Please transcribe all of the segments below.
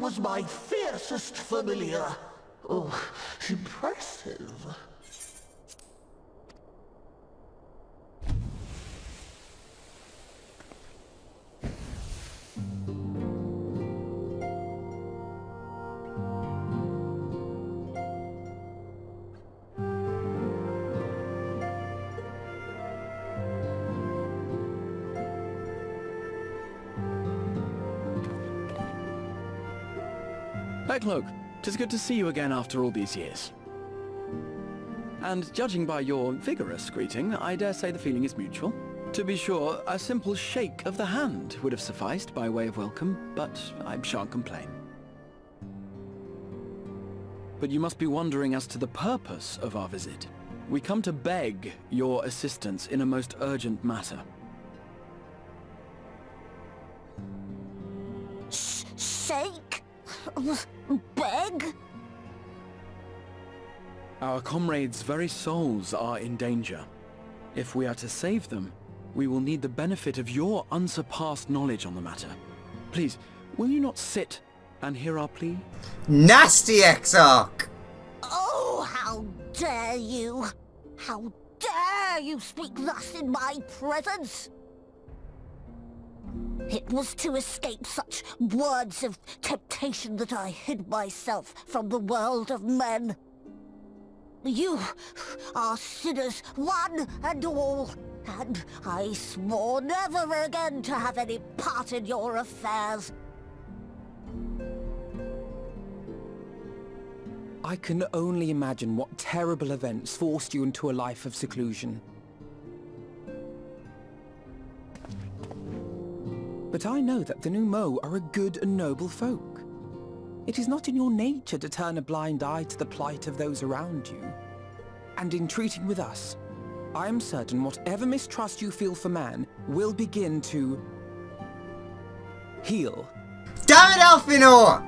was my fiercest familiar. Oh, impressive. Backlogue, 'tis good to see you again after all these years. And judging by your vigorous greeting, I dare say the feeling is mutual. To be sure, a simple shake of the hand would have sufficed by way of welcome, but I shan't complain. But you must be wondering as to the purpose of our visit. We come to beg your assistance in a most urgent matter. Shake? Beg? Our comrades' very souls are in danger. If we are to save them, we will need the benefit of your unsurpassed knowledge on the matter. Please, will you not sit and hear our plea? Nasty Exarch! Oh, how dare you! How dare you speak thus in my presence! It was to escape such words of temptation that I hid myself from the world of men. You are sinners, one and all, and I swore never again to have any part in your affairs. I can only imagine what terrible events forced you into a life of seclusion. But I know that the Numo are a good and noble folk. It is not in your nature to turn a blind eye to the plight of those around you. And in treating with us, I am certain whatever mistrust you feel for man will begin to heal. Damn it, Alfinor!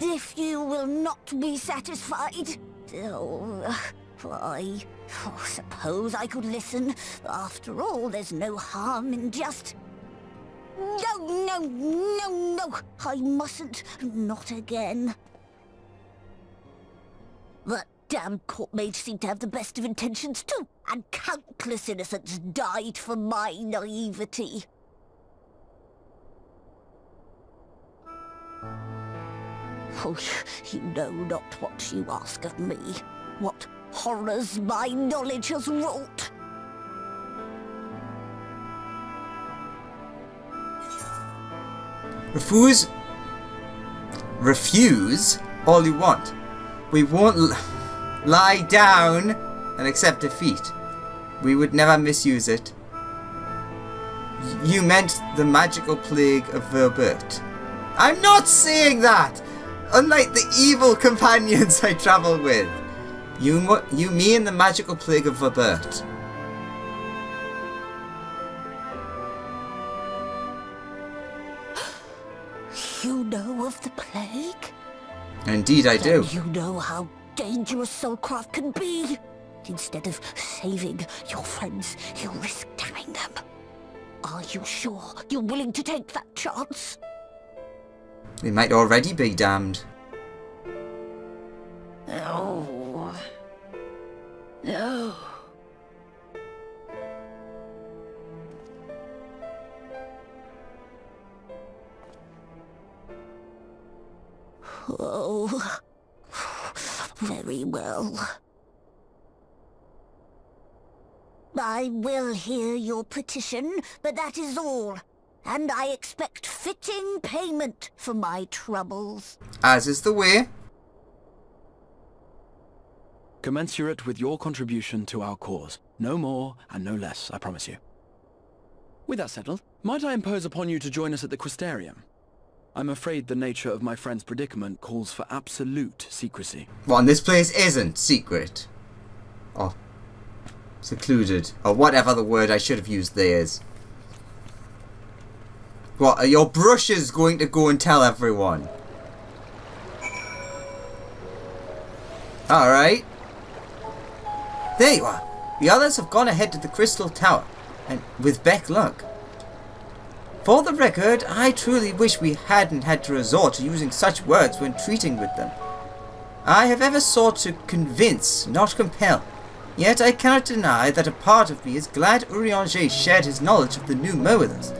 If you will not be satisfied, I suppose I could listen. After all, there's no harm in just... No, I mustn't. Not again. That damn court mage seemed to have the best of intentions too, and countless innocents died for my naivety. Oh, you know not what you ask of me. What horrors my knowledge has wrought. Refuse all you want. We won't lie down and accept defeat. We would never misuse it. You meant the magical plague of Verbert. I'm not saying that! Unlike the evil companions I travel with. You mean the magical plague of Verbert. You know of the plague? Indeed I do. You know how dangerous soulcraft can be. Instead of saving your friends, you risk damning them. Are you sure you're willing to take that chance? They might already be damned. No. No. Oh. Very well. I will hear your petition, but that is all. And I expect fitting payment for my troubles. As is the way. Commensurate with your contribution to our cause. No more and no less, I promise you. With that settled, might I impose upon you to join us at the Crystarium? I'm afraid the nature of my friend's predicament calls for absolute secrecy. Well, and this place isn't secret. Oh. Secluded. Or whatever the word I should have used there is. What, are your brushes going to go and tell everyone? Alright. There you are. The others have gone ahead to the Crystal Tower. And with Beck luck. For the record, I truly wish we hadn't had to resort to using such words when treating with them. I have ever sought to convince, not compel. Yet I cannot deny that a part of me is glad Urianger shared his knowledge of the new Mo with us.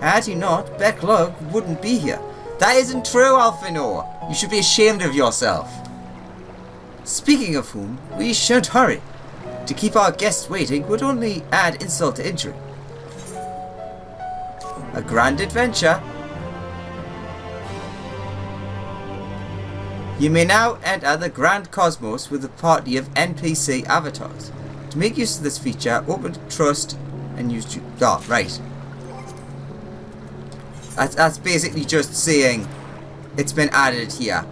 Had he not, Becklug wouldn't be here. That isn't true, Alfinor. You should be ashamed of yourself. Speaking of whom, we should hurry. To keep our guests waiting would only add insult to injury. A grand adventure. You may now enter the Grand Cosmos with a party of NPC avatars. To make use of this feature, open Trust and use... Oh, right. That's basically just saying it's been added here.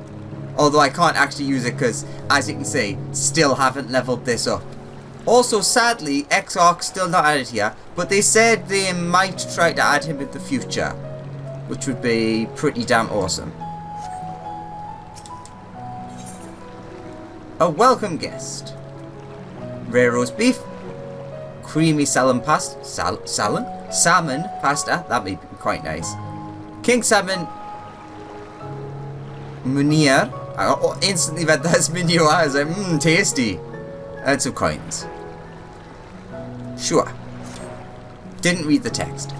Although I can't actually use it because, as you can see, still haven't leveled this up. Also, sadly, Exarch's still not added here, but they said they might try to add him in the future, which would be pretty damn awesome. A welcome guest. Rare roast beef, creamy salmon pasta, salmon pasta, that'd be quite nice. King salmon Munir. I instantly read that as Minua. I was like, tasty. And some coins. Sure. Didn't read the text.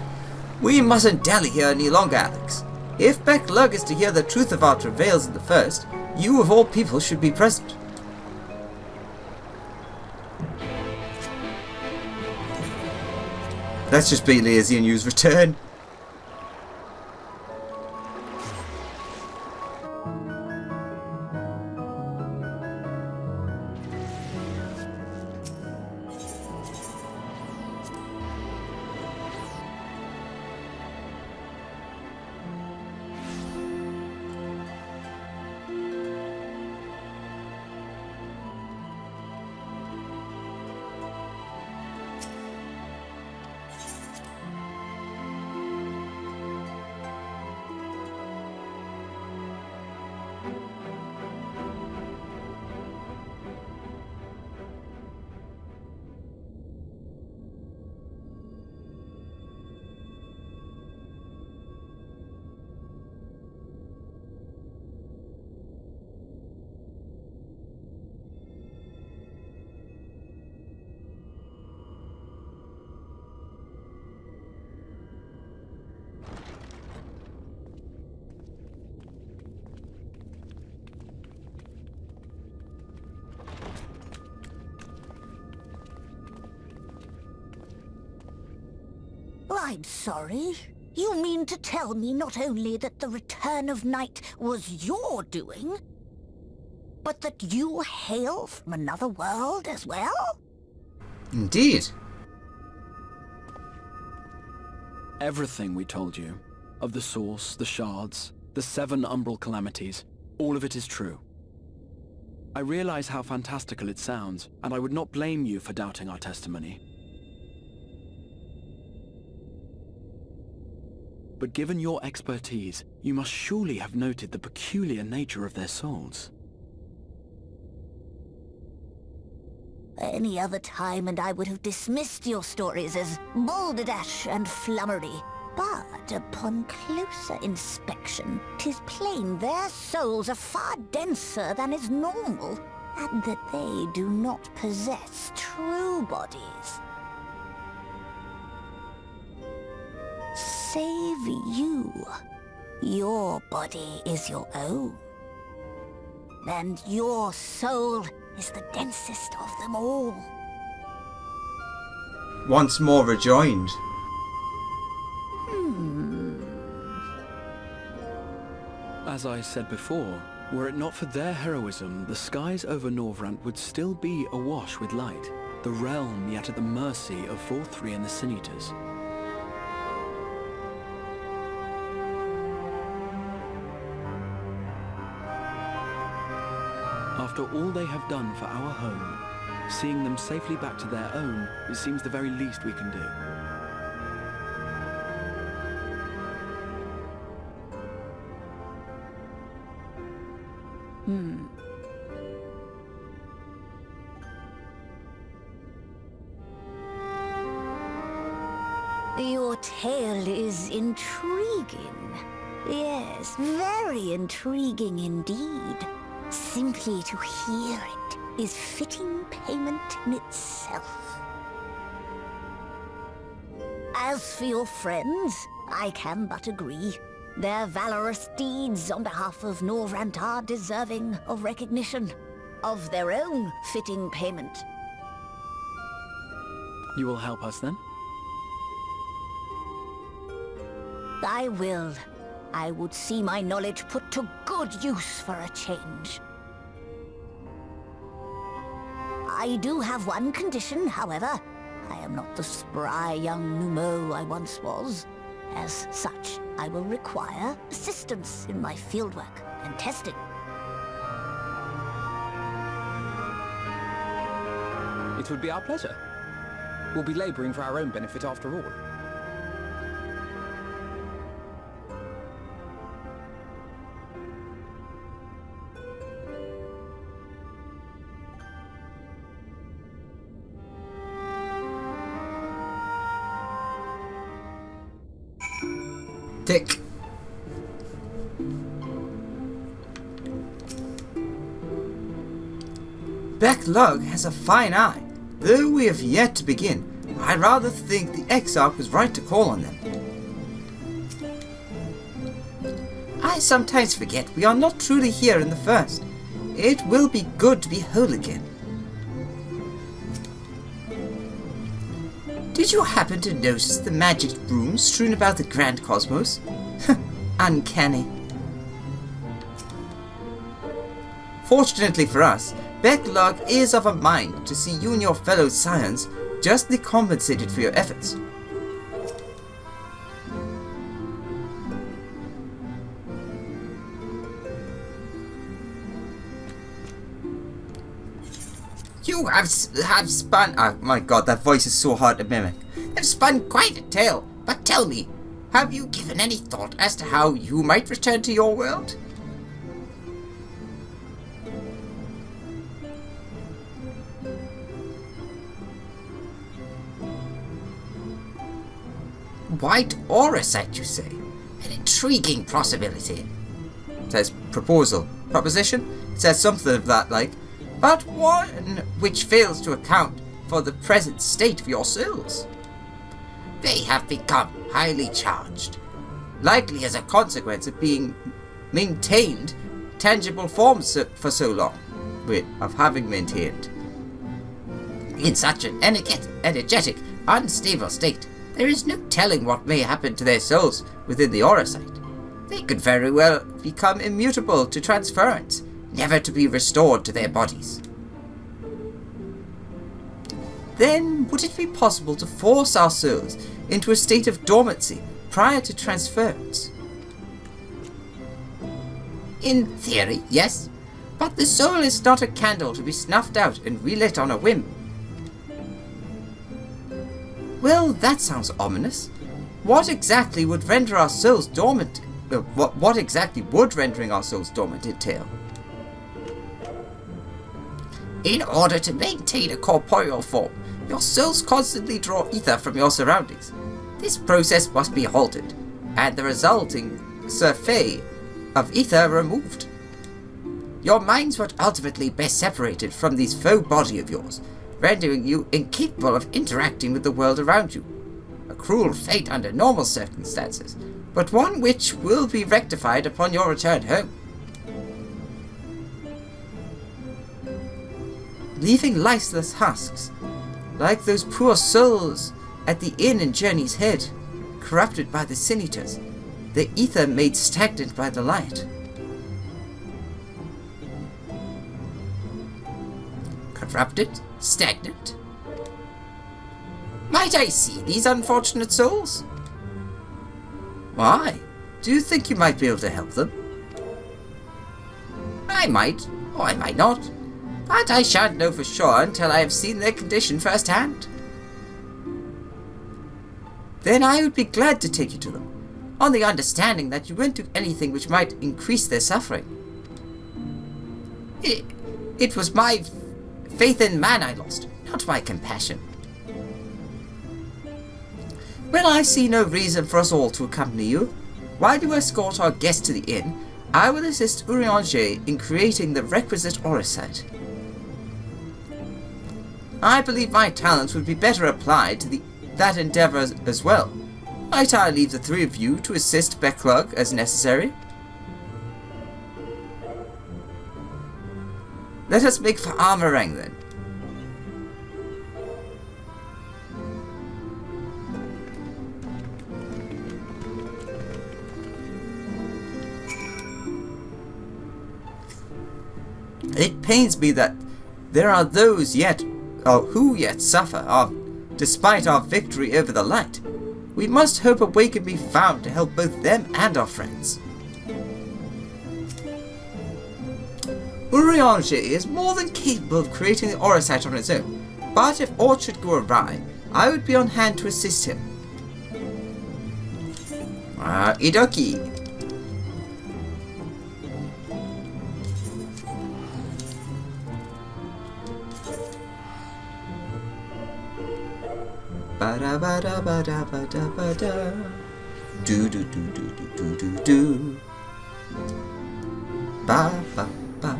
We mustn't dally here any longer, Alex. If Becklug is to hear the truth of our travails in the first, you of all people should be present. Let's just be lazy and use return. I'm sorry. You mean to tell me not only that the return of night was your doing, but that you hail from another world as well? Indeed. Everything we told you, of the source, the shards, the 7 umbral calamities, all of it is true. I realize how fantastical it sounds, and I would not blame you for doubting our testimony. But given your expertise, you must surely have noted the peculiar nature of their souls. Any other time and I would have dismissed your stories as balderdash and flummery. But upon closer inspection, 'tis plain their souls are far denser than is normal, and that they do not possess true bodies. Save you. Your body is your own. And your soul is the densest of them all. Once more rejoined. As I said before, were it not for their heroism, the skies over Norvrant would still be awash with light, the realm yet at the mercy of Vorthri and the Sin Eaters. After all they have done for our home, Seeing them safely back to their own, it seems the very least we can do. Your tale is intriguing. Yes, very intriguing indeed. Simply to hear it is fitting payment in itself. As for your friends, I can but agree. Their valorous deeds on behalf of Norrant are deserving of recognition, of their own fitting payment. You will help us then? I will. I would see my knowledge put to good use for a change. I do have one condition, however. I am not the spry young Numo I once was. As such, I will require assistance in my fieldwork and testing. It would be our pleasure. We'll be laboring for our own benefit after all. Tick. Backlog has a fine eye. Though we have yet to begin, I rather think the Exarch was right to call on them. I sometimes forget we are not truly here in the first. It will be good to be whole again. Did you happen to notice the magic brooms strewn about the Grand Cosmos? Uncanny. Fortunately for us, Backlog is of a mind to see you and your fellow scions justly compensated for your efforts. You have spun... Oh my god, that voice is so hard to mimic. Have spun quite a tale, but tell me, have you given any thought as to how you might return to your world? White aura site, you say? An intriguing possibility. It says proposal. Proposition? It says something of that like. But one which fails to account for the present state of your souls. They have become highly charged, likely as a consequence of being maintained tangible forms for so long. Of having maintained. In such an energetic, unstable state, there is no telling what may happen to their souls within the aura site. They could very well become immutable to transference, never to be restored to their bodies. Then, would it be possible to force our souls into a state of dormancy prior to transference? In theory, yes, but the soul is not a candle to be snuffed out and relit on a whim. Well, that sounds ominous. What exactly would render our souls dormant? What exactly would rendering our souls dormant entail? In order to maintain a corporeal form, your souls constantly draw ether from your surroundings. This process must be halted, and the resulting surfeit of ether removed. Your minds would ultimately be separated from this faux body of yours, rendering you incapable of interacting with the world around you. A cruel fate under normal circumstances, but one which will be rectified upon your return home. Leaving lifeless husks, like those poor souls at the inn in Journey's Head, corrupted by the Sin Eaters, the ether made stagnant by the light. Corrupted? Stagnant? Might I see these unfortunate souls? Why? Do you think you might be able to help them? I might, or I might not. But I shan't know for sure until I have seen their condition firsthand. Then I would be glad to take you to them, on the understanding that you won't do anything which might increase their suffering. It was my faith in man I lost, not my compassion. Well, I see no reason for us all to accompany you. While you escort our guest to the inn, I will assist Urianger in creating the requisite Oricite. I believe my talents would be better applied to that endeavour as well. Might I leave the three of you to assist Becklug as necessary? Let us make for Armorang then. It pains me that there are those yet, who yet suffer, despite our victory over the light. We must hope a way can be found to help both them and our friends. Urianger is more than capable of creating the Oricite on his own, but if aught should go awry, I would be on hand to assist him. Idoki. Ba-da ba-da ba-da ba-da ba-da. Do. Ba ba ba.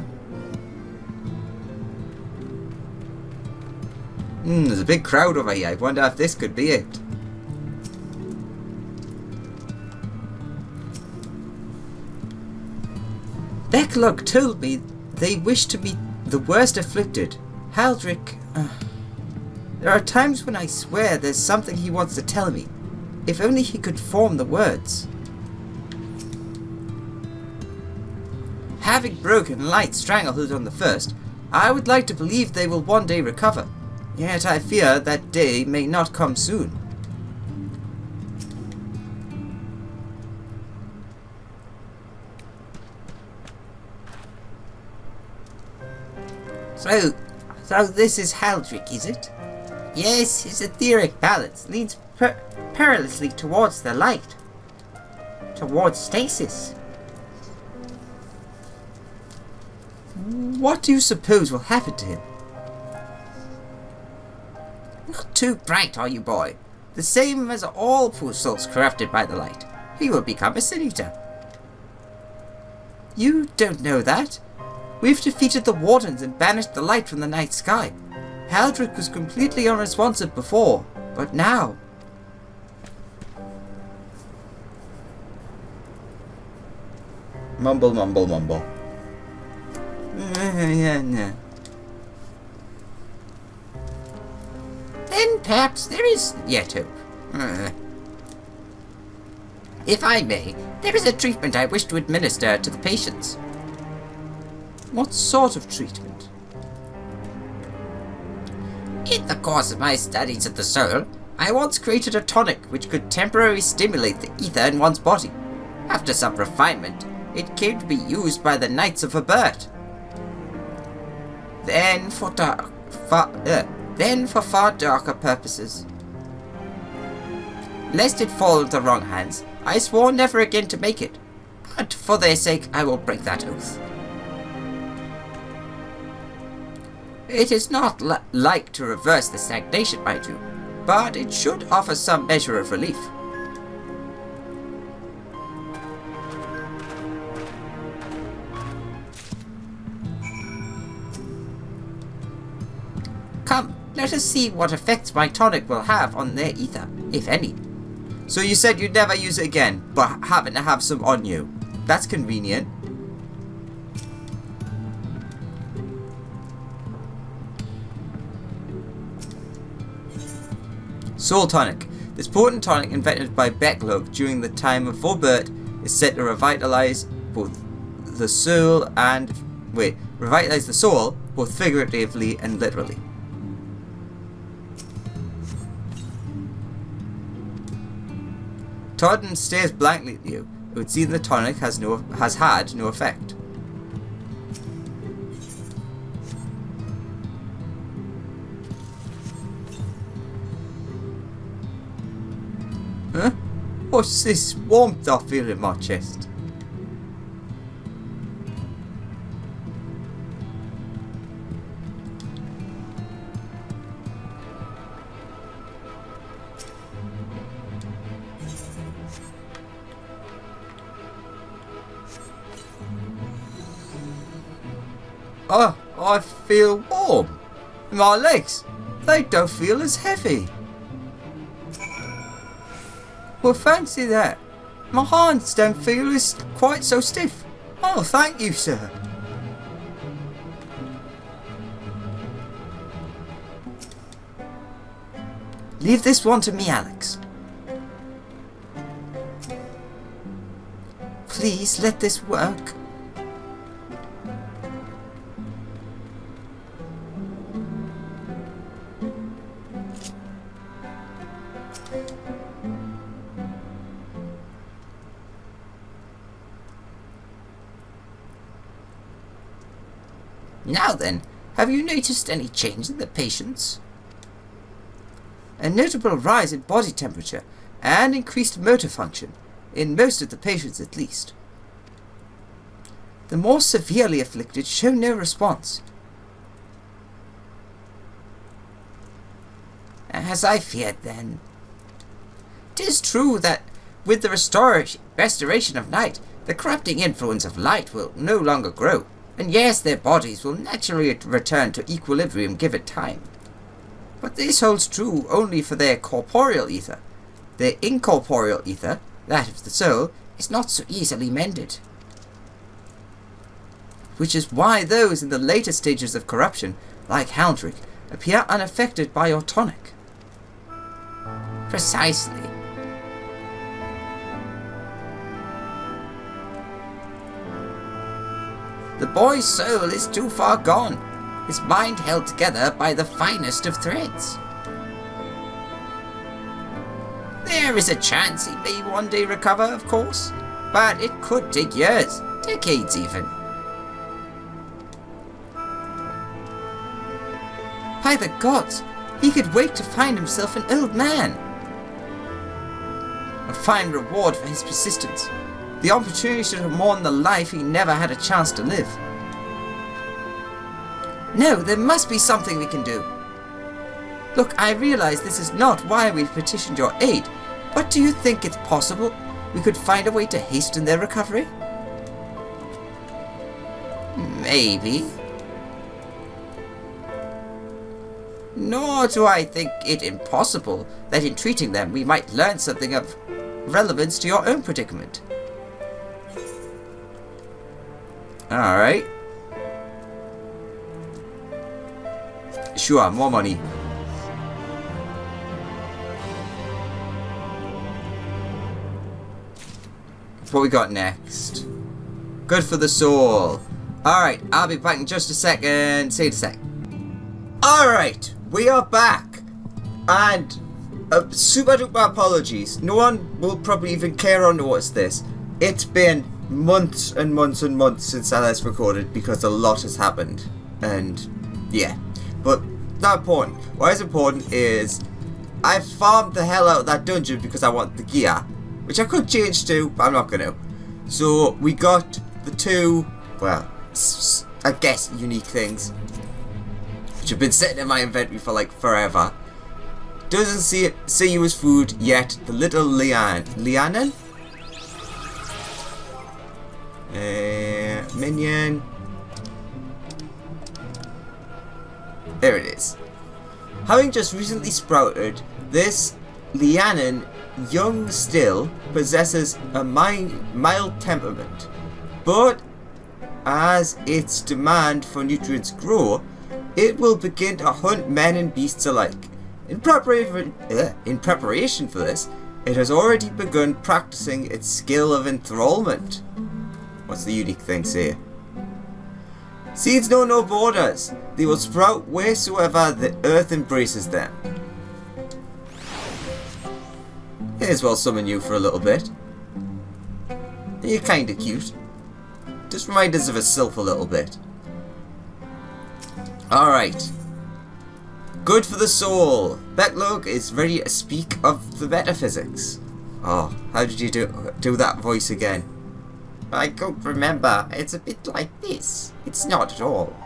There's a big crowd over here. I wonder if this could be it. Becklug told me they wish to be the worst afflicted. Haldrick... There are times when I swear there's something he wants to tell me. If only he could form the words. Having broken light stranglehold on the first, I would like to believe they will one day recover. Yet I fear that day may not come soon. So this is Haldrick, is it? Yes, his etheric balance leans perilously towards the light. Towards stasis. What do you suppose will happen to him? Not too bright, are you, boy? The same as all poor souls corrupted by the light. He will become a sin eater. You don't know that. We've defeated the Wardens and banished the light from the night sky. Haldrick was completely unresponsive before, but now... Mumble, mumble, mumble. Then perhaps there is yet hope. If I may, there is a treatment I wish to administer to the patients. What sort of treatment? In the course of my studies of the soul, I once created a tonic which could temporarily stimulate the ether in one's body. After some refinement, it came to be used by the Knights of Abert. Then for far darker purposes. Lest it fall into the wrong hands, I swore never again to make it. But for their sake, I will break that oath. It is not like to reverse the stagnation, mind you, but it should offer some measure of relief. Come, let us see what effects my tonic will have on their ether, if any. So you said you'd never use it again, but happen to have some on you. That's convenient. Soul Tonic. This potent tonic invented by Becklug during the time of Vobert is said to revitalize both the soul and... revitalize the soul, both figuratively and literally. Todd stares blankly at you. It would seem the tonic has had no effect. What's this warmth I feel in my chest? Oh, I feel warm. My legs, they don't feel as heavy. Well, fancy that. My hands don't feel as quite so stiff. Oh, thank you, sir. Leave this one to me, Alex. Please let this work. Now then, have you noticed any change in the patients? A notable rise in body temperature and increased motor function, in most of the patients at least. The more severely afflicted show no response. As I feared then. 'Tis true that with the restoration of night, the corrupting influence of light will no longer grow. And yes, their bodies will naturally return to equilibrium given time. But this holds true only for their corporeal ether. Their incorporeal ether, that of the soul, is not so easily mended. Which is why those in the later stages of corruption, like Haldrick, appear unaffected by your tonic. Precisely. The boy's soul is too far gone, his mind held together by the finest of threads. There is a chance he may one day recover, of course, but it could take years, decades even. By the gods, he could wait to find himself an old man. A fine reward for his persistence. The opportunity to mourn the life he never had a chance to live. No, there must be something we can do. Look, I realize this is not why we petitioned your aid, but do you think it's possible we could find a way to hasten their recovery? Maybe. Nor do I think it impossible that in treating them we might learn something of relevance to your own predicament. Alright. Sure, more money. What we got next? Good for the soul. Alright, I'll be back in just a second. See you in a sec. Alright, we are back. And super duper apologies. No one will probably even care or notice this. It's been months and months and months since I last recorded because a lot has happened. And yeah. But not important. What is important is I farmed the hell out of that dungeon because I want the gear. Which I could change to, but I'm not going to. So we got the two, well, I guess unique things. Which have been sitting in my inventory for like forever. Doesn't see you as food yet. The little lianen? Minion. There it is. Having just recently sprouted, this lianen, young still, possesses a mild temperament, but as its demand for nutrients grow, it will begin to hunt men and beasts alike. In preparation for this, it has already begun practicing its skill of enthrallment. What's the unique thing say? Seeds know no borders. They will sprout wheresoever the earth embraces them. May as well summon you for a little bit. You're kinda cute. Just remind us of a sylph a little bit. Alright. Good for the soul. Becklog is ready to speak of the metaphysics. Oh, how did you do that voice again? I don't remember. It's a bit like this. It's not at all.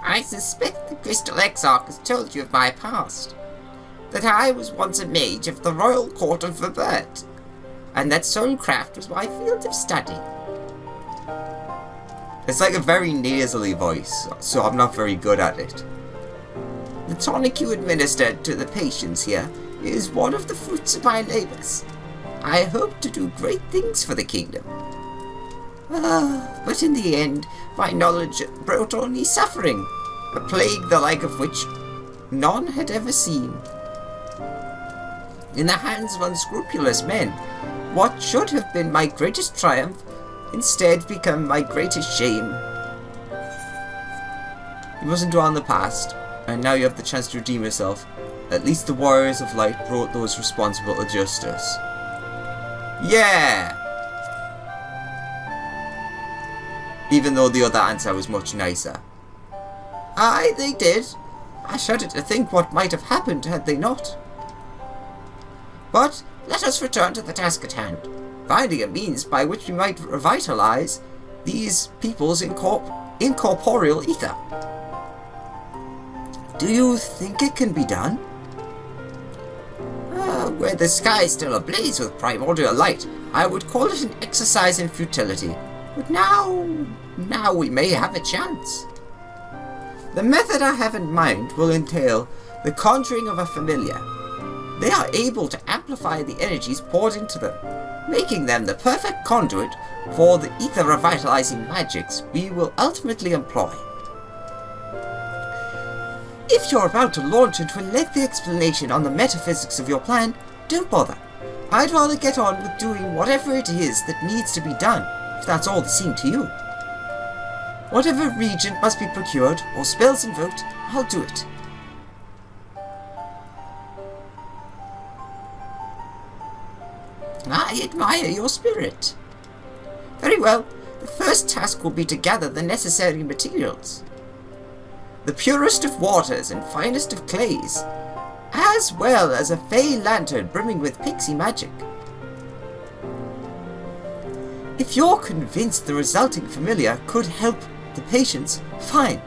I suspect the Crystal Exarch has told you of my past. That I was once a mage of the Royal Court of Verbert, and that soulcraft was my field of study. It's like a very nasally voice, so I'm not very good at it. The tonic you administered to the patients here is one of the fruits of my labours. I hope to do great things for the kingdom. But in the end, my knowledge brought only suffering, a plague the like of which none had ever seen. In the hands of unscrupulous men, what should have been my greatest triumph instead become my greatest shame. You mustn't dwell on the past, and now you have the chance to redeem yourself. At least the Warriors of Light brought those responsible to justice. Yeah! Even though the other answer was much nicer. Aye, they did. I shudder to think what might have happened had they not. But let us return to the task at hand, finding a means by which we might revitalize these people's incorporeal ether. Do you think it can be done? Were the sky still ablaze with primordial light, I would call it an exercise in futility. But now we may have a chance. The method I have in mind will entail the conjuring of a familiar. They are able to amplify the energies poured into them, making them the perfect conduit for the ether revitalizing magics we will ultimately employ. If you're about to launch into a lengthy explanation on the metaphysics of your plan, don't bother. I'd rather get on with doing whatever it is that needs to be done, if that's all the same to you. Whatever regent must be procured, or spells invoked, I'll do it. I admire your spirit. Very well, the first task will be to gather the necessary materials. The purest of waters and finest of clays, as well as a fey lantern brimming with pixie magic. If you're convinced the resulting familiar could help the patients, fine.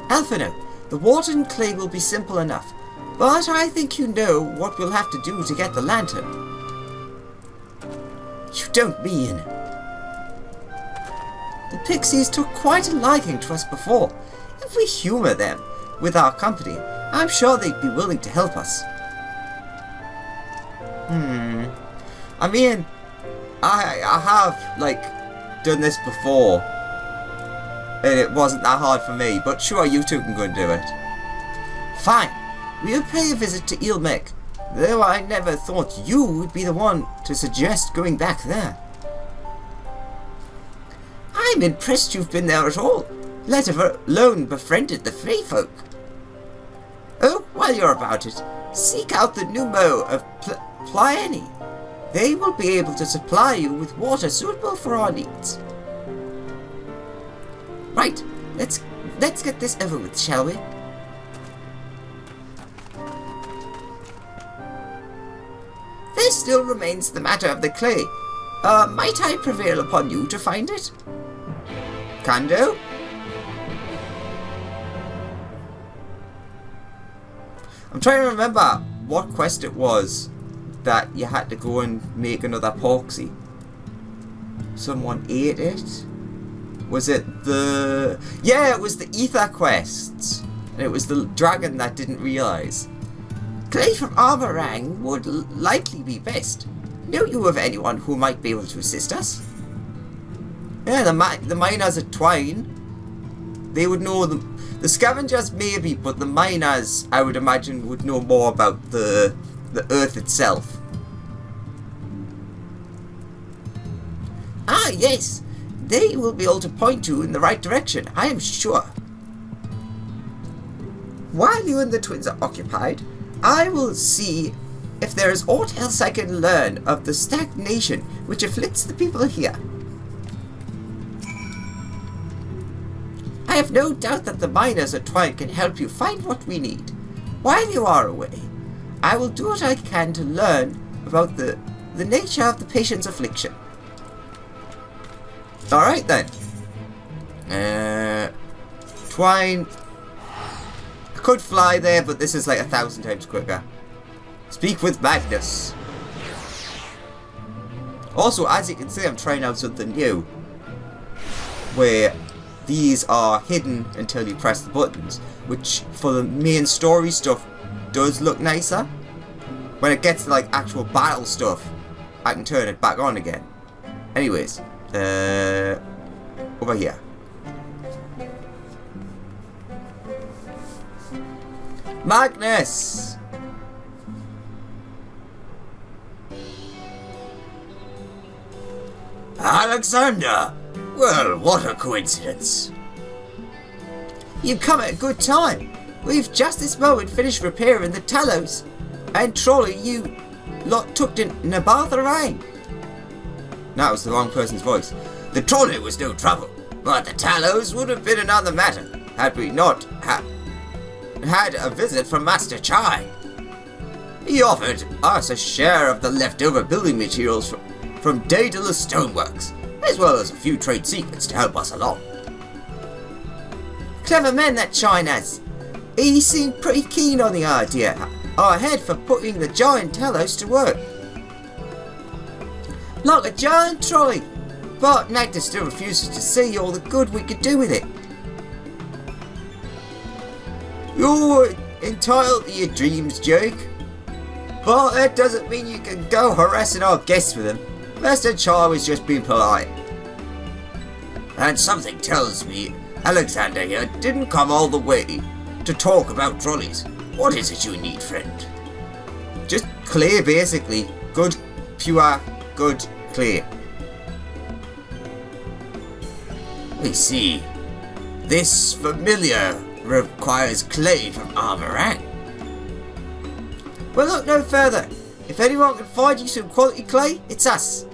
Alphino, the water and clay will be simple enough, but I think you know what we'll have to do to get the lantern. You don't mean... The pixies took quite a liking to us before. If we humour them with our company, I'm sure they'd be willing to help us. I mean, I have, like, done this before, and it wasn't that hard for me, but sure, you two can go and do it. Fine, we'll pay a visit to Ilmek, though I never thought you would be the one to suggest going back there. I'm impressed you've been there at all, let alone befriended the Frey folk. Oh, while you're about it, seek out the Numo of Pliany. They will be able to supply you with water suitable for our needs. Right, let's get this over with, shall we? There still remains the matter of the clay. Might I prevail upon you to find it? Can do. I'm trying to remember what quest it was that you had to go and make another epoxy. Someone ate it? Was it the... Yeah, it was the ether quests. And it was the dragon that didn't realise. Clay from Armorang would likely be best. Know you of anyone who might be able to assist us? Yeah, the miners at Twine. They would know them. The scavengers maybe, but the miners, I would imagine, would know more about the earth itself. Ah, yes. They will be able to point you in the right direction, I am sure. While you and the twins are occupied, I will see if there is aught else I can learn of the stagnation which afflicts the people here. I have no doubt that the miners at Twine can help you find what we need. While you are away, I will do what I can to learn about the nature of the patient's affliction. Alright then. Twine. I could fly there, but this is like 1,000 times quicker. Speak with Magnus. Also, as you can see, I'm trying out something new. Where these are hidden until you press the buttons. Which, for the main story stuff, does look nicer. When it gets to like actual battle stuff, I can turn it back on again. Anyways, over here. Magnus! Alexander! Well, what a coincidence. You come at a good time. We've just this moment finished repairing the Talos. And truly, you lot took in a bath of rain. That was the wrong person's voice. The trolley was no trouble, but the Talos would have been another matter had we not had a visit from Master Chai. He offered us a share of the leftover building materials from Daedalus Stoneworks, as well as a few trade secrets to help us along. Clever man that Chine has. He seemed pretty keen on the idea. Our head for putting the giant Talos to work. Like a giant trolley. But Magnus still refuses to see all the good we could do with it. You're entitled to your dreams, Jake. But that doesn't mean you can go harassing our guests with them. Master Chai was just being polite. And something tells me Alexander here didn't come all the way to talk about trolleys. What is it you need, friend? Just clear, basically. Good, pure, good, clear. We see. This familiar requires clay from Armorang. Well, look no further. If anyone can find you some quality clay, it's us.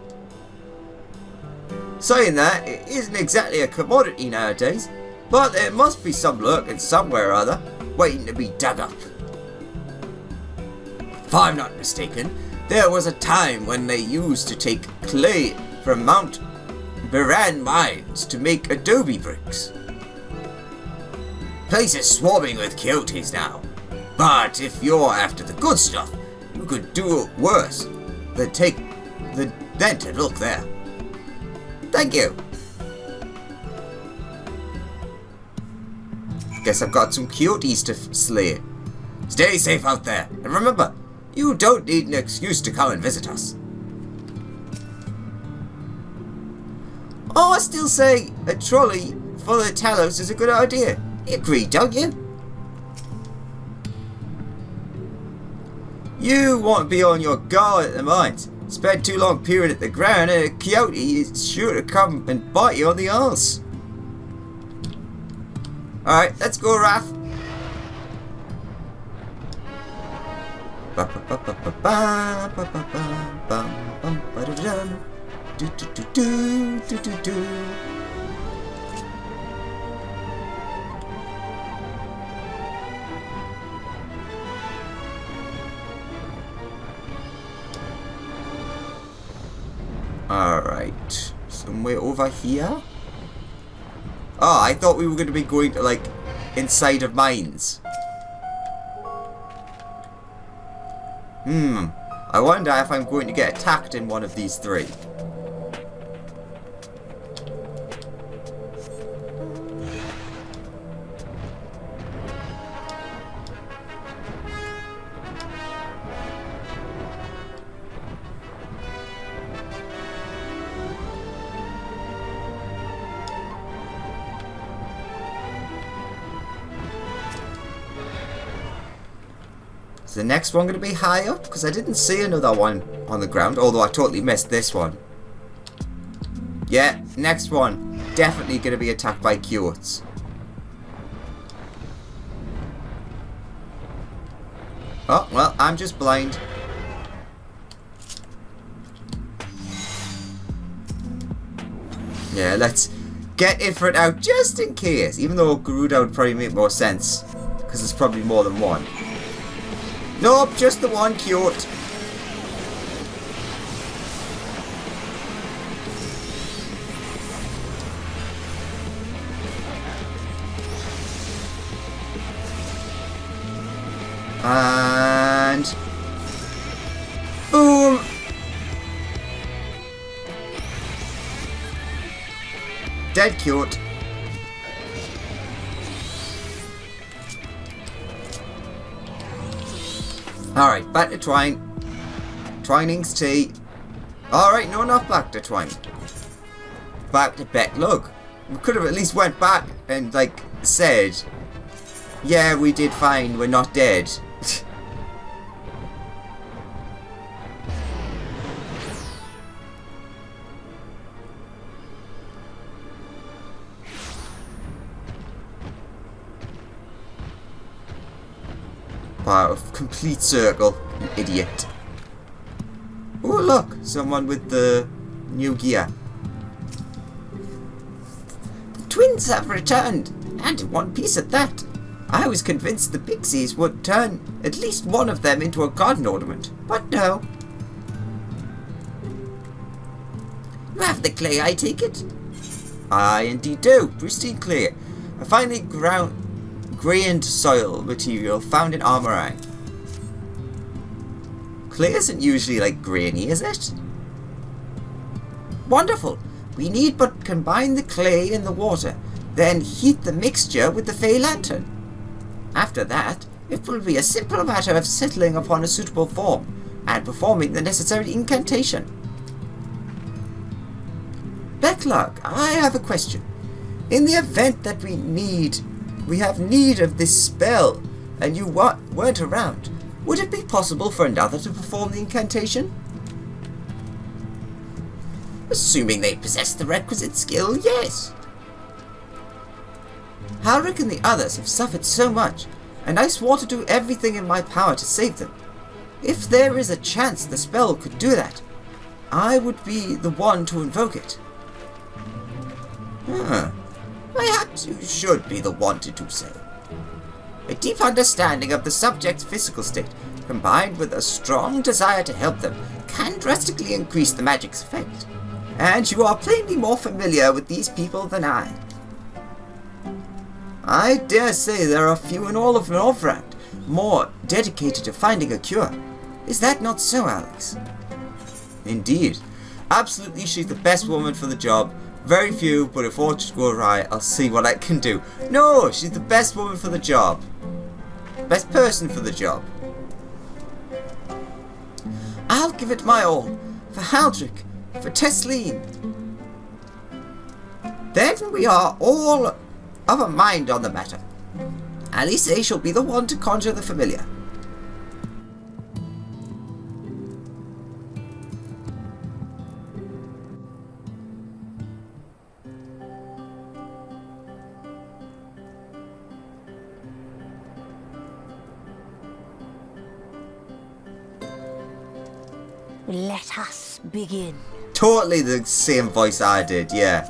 Saying that, it isn't exactly a commodity nowadays, but there must be some lurking somewhere or other, waiting to be dug up. If I'm not mistaken, there was a time when they used to take clay from Mount Biran mines to make adobe bricks. Place is swarming with Quixotes now, but if you're after the good stuff, you could do worse than take the dented look there. Thank you. Guess I've got some Quixotes to slay. Stay safe out there, and remember, you don't need an excuse to come and visit us. Oh, I still say a trolley full of Talos is a good idea. You agree, don't you? You want to be on your guard at the mines. Spend too long peering at the ground and a coyote is sure to come and bite you on the arse. Alright, let's go, Raph. Alright, somewhere over here? Oh, I thought we were going to be going to, like, inside of mines. I wonder if I'm going to get attacked in one of these three. Is the next one going to be high up? Because I didn't see another one on the ground, although I totally missed this one. Yeah, next one. Definitely going to be attacked by Quixotes. Oh, well, I'm just blind. Yeah, let's get Ifrit out just in case. Even though Garuda would probably make more sense. Because there's probably more than one. Nope, just the one cute. And boom. Dead cute. Alright, back to Twine. Twining's tea. Alright, no, not back to Twine. Back to Beck. Look, we could have at least went back and, like, said, yeah, we did fine, we're not dead. Wow, complete circle, you idiot. Oh look, someone with the new gear. The twins have returned, and in one piece at that. I was convinced the pixies would turn at least one of them into a garden ornament, but no. You have the clay, I take it? I indeed do, pristine clay. A finely grained soil material found in Armorai. Clay isn't usually like grainy, is it? Wonderful! We need but combine the clay in the water, then heat the mixture with the Fey Lantern. After that, it will be a simple matter of settling upon a suitable form and performing the necessary incantation. Becklark, I have a question. In the event that we have need of this spell, and you weren't around, would it be possible for another to perform the incantation? Assuming they possess the requisite skill, yes. Halric and the others have suffered so much, and I swore to do everything in my power to save them. If there is a chance the spell could do that, I would be the one to invoke it. Perhaps you should be the one to do so. A deep understanding of the subject's physical state, combined with a strong desire to help them, can drastically increase the magic's effect. And you are plainly more familiar with these people than I. I dare say there are few in all of Northrend more dedicated to finding a cure. Is that not so, Alex? Indeed. Absolutely, she's the best woman for the job. Very few, but if all just go right, I'll see what I can do. No, she's the best woman for the job. Best person for the job. I'll give it my all. For Haldrick. For Tesleen. Then we are all of a mind on the matter. Alice shall be the one to conjure the familiar. Let us begin. Totally the same voice I did, yeah.